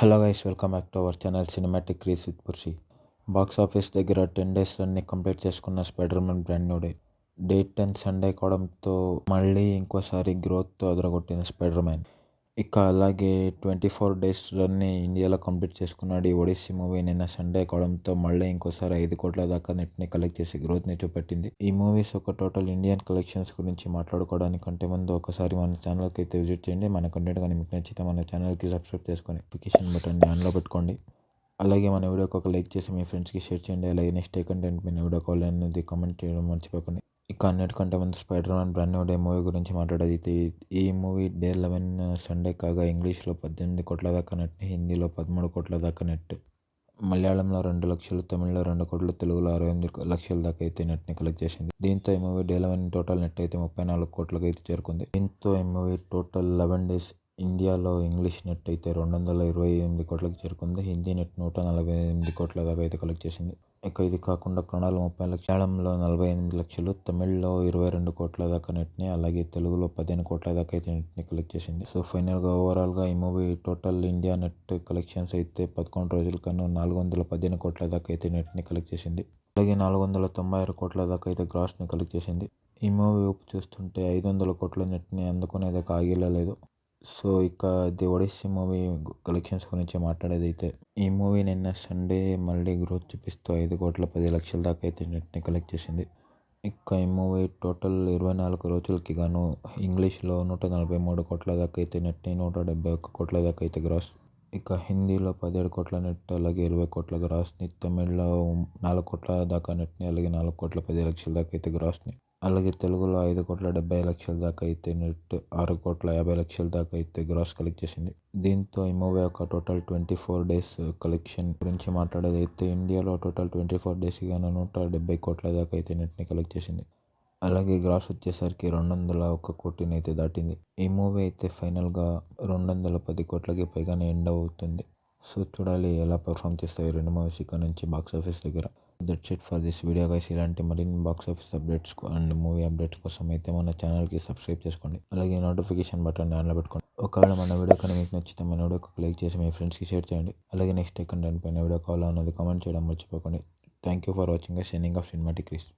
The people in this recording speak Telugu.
Hello guys, welcome back to our channel cinematic craze with Purshi. Box office దగ్గర 10 days రన్ని కంప్లీట్ చేసుకున్న Spider Man brand new day. Date 10 Sunday కావడంతో మళ్ళీ ఇంకోసారి గ్రోత్తో అదరగొట్టిన స్పైడర్ మ్యాన్. ఇక అలాగే 24 days రన్ని ఇండియాలో కంప్లీట్ చేసుకున్నాడు ఈ ఒడిస్సీ మూవీ. నిన్న సండే కావడంతో మళ్ళీ ఇంకోసారి 5 కోట్ల దాకా నెట్ని కలెక్ట్ చేసి గ్రోత్ని చూపెట్టింది. ఈ మూవీస్ ఒక టోటల్ ఇండియన్ కలెక్షన్స్ గురించి మాట్లాడుకోవడానికంటే ముందు ఒకసారి మన ఛానల్కి అయితే విజిట్ చేయండి. మన కంటెంట్ కానీ మీకు నచ్చితే మన ఛానల్కి సబ్స్క్రైబ్ చేసుకొని నోటిఫికేషన్ బటన్ని ఆన్లో పెట్టుకోండి. అలాగే మన వీడియోకి ఒక లైక్ చేసి మీ ఫ్రెండ్స్కి షేర్ చేయండి. అలాగే నెక్స్ట్ ఏ కంటెంట్ మీ వీడియో కాల్ అనేది కామెంట్ చేయడం మర్చిపోకండి. ఇక అన్నిటికంటే ముందు spider Man brand new day movie గురించి మాట్లాడేది. ఈ మూవీ Day 11 సండే కాగా ఇంగ్లీష్లో 18 కోట్ల దాకా నెట్, హిందీలో 13 కోట్ల దాకా నెట్, మలయాళంలో 2 లక్షలు, తమిళ్లో 2 కోట్లు, తెలుగులో 68 లక్షల దాకా అయితే నెట్ని కలెక్ట్ చేసింది. దీంతో ఈ మూవీ Day 11 టోటల్ నెట్ అయితే 34 కోట్లకు అయితే చేరుకుంది. దీంతో ఈ మూవీ టోటల్ 11 days ఇండియాలో ఇంగ్లీష్ నెట్ అయితే 228 కోట్లకు చేరుకుంది. హిందీ నెట్ 148 కోట్ల దాకా అయితే కలెక్ట్ చేసింది. ఇక ఇది కాకుండా కన్నడలో 30 లక్షలు, మలయాళంలో 48 లక్షలు, తమిళ్లో 22 కోట్ల దాకా నెట్ని, అలాగే తెలుగులో 15 కోట్ల దాకా అయితే నెట్ని కలెక్ట్ చేసింది. సో ఫైనల్గా ఓవరాల్గా ఈ movie total India net collections అయితే 11 రోజుల కన్నా 415 కోట్ల దాకా అయితే నెట్ని కలెక్ట్ చేసింది. అలాగే 496 కోట్ల దాకా అయితే గ్రాస్ని కలెక్ట్ చేసింది. ఈ మూవీ ఊపు చూస్తుంటే 500 కోట్ల నెట్ని అందుకునేదాకా ఆగిలేదు. సో ఇక ది ఒడిస్సీ మూవీ కలెక్షన్స్ గురించి మాట్లాడేదైతే, ఈ మూవీ నిన్న సండే మళ్ళీ గ్రోత్ చూపిస్తూ 5 కోట్ల 10 లక్షల దాకా అయితే నెట్ని కలెక్ట్ చేసింది. ఇక ఈ మూవీ టోటల్ 24 రోజులకి గాను ఇంగ్లీష్లో 143 కోట్ల దాకా అయితే నెట్ని, 171 కోట్ల దాకా అయితే గ్రాస్, ఇక హిందీలో 17 కోట్ల నెట్, అలాగే 20 కోట్ల గ్రాస్ని, తమిళ్లో 4 కోట్ల దాకా నెట్ని, అలాగే 4 కోట్ల 10 లక్షల దాకా అయితే గ్రాస్ని, అలాగే తెలుగులో 5 కోట్ల 70 లక్షల దాకా అయితే నెట్, 6 కోట్ల 50 లక్షల దాకా అయితే గ్రాస్ కలెక్ట్ చేసింది. దీంతో ఈ మూవీ ఒక టోటల్ 24 days కలెక్షన్ గురించి మాట్లాడేదైతే, ఇండియాలో టోటల్ 24 days గాను 170 కోట్ల దాకా అయితే నెట్ని కలెక్ట్ చేసింది. అలాగే గ్రాస్ వచ్చేసరికి 201 కోటిని అయితే దాటింది. ఈ మూవీ అయితే ఫైనల్గా 210 కోట్లకి పైగానే ఎండ్ అవుతుంది. సో చూడాలి ఎలా పర్ఫామ్ చేస్తాయి రెండు మూవీస్ ఇక నుంచి బాక్స్ ఆఫీస్ దగ్గర. That's it for this video guys. ఇలాంటి మరిన్ని box office updates and movie updates కోసం అయితే మన ఛానల్కి సబ్స్క్రైబ్ చేసుకోండి. అలాగే నోటిఫికేషన్ బటన్ ఆన్లో పెట్టుకోండి. ఒకవేళ మన వీడియో కానీ మీకు నచ్చితే మన వీడియోకి ఒక లైక్ చేసి మీ ఫ్రెండ్స్కి షేర్ చేయండి. అలాగే నెక్స్ట్ కంటెంట్ పైన వీడియో కాల్ అన్నది కామెంట్ చేయడం మర్చిపోకండి. Thank you for watching. Signing off cinematic craze.